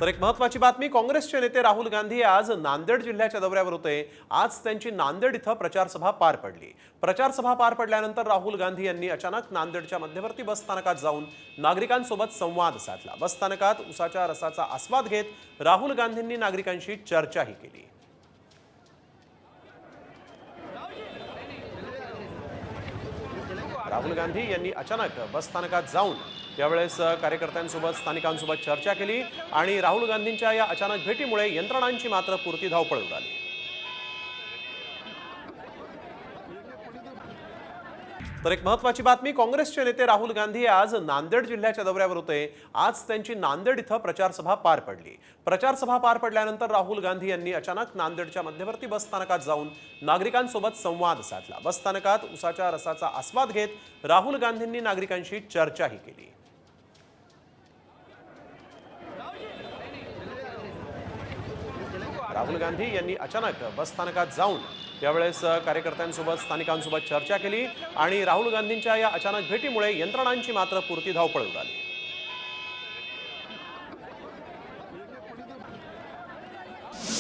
तर एक महत्त्वाची बातमी, काँग्रेसचे नेते राहुल गांधी आज नांदेड जिल्ह्याच्या दौऱ्यावर होते। आज त्यांची नांदेड इथं प्रचार सभा पार पडली। प्रचार सभा पार पडल्यानंतर राहुल गांधी यांनी अचानक नांदेडच्या मध्यवर्ती बस स्थानकात जाऊन नागरिकांसोबत संवाद साधला। बस स्थानकात उसाच्या रसाचा आस्वाद घेत राहुल गांधींनी नागरिकांशी चर्चाही केली। राहुल गांधी यांनी अचानक बस स्थानकात जाऊन यावेळेस कार्यकर्त्यांसोबत स्थानिकांसोबत चर्चा केली आणि राहुल गांधींच्या या अचानक भेटीमुळे यंत्रणांची मात्र पुरती धावपळ उडाली। तर एक महत्त्वाची बातमी, काँग्रेसचे नेते राहुल गांधी आज नांदेड जिल्ह्याच्या दौऱ्यावर होते। आज त्यांची नांदेड इथं प्रचार सभा पार पडली। प्रचार सभा पार पडल्यानंतर राहुल गांधी यांनी अचानक नांदेडच्या मध्यवर्ती बस स्थानकात जाऊन नागरिकांसोबत संवाद साधला। बस स्थानकात उसाच्या रसाचा आस्वाद घेत राहुल गांधींनी नागरिकांशी चर्चाही केली। राहुल गांधी यांनी अचानक बस स्थानकात जाऊन यावेळेस कार्यकर्त्यांसोबत स्थानिकांसोबत चर्चा केली आणि राहुल गांधींच्या या अचानक भेटीमुळे यंत्रणांची मात्र पुरती धावपळ उडाली।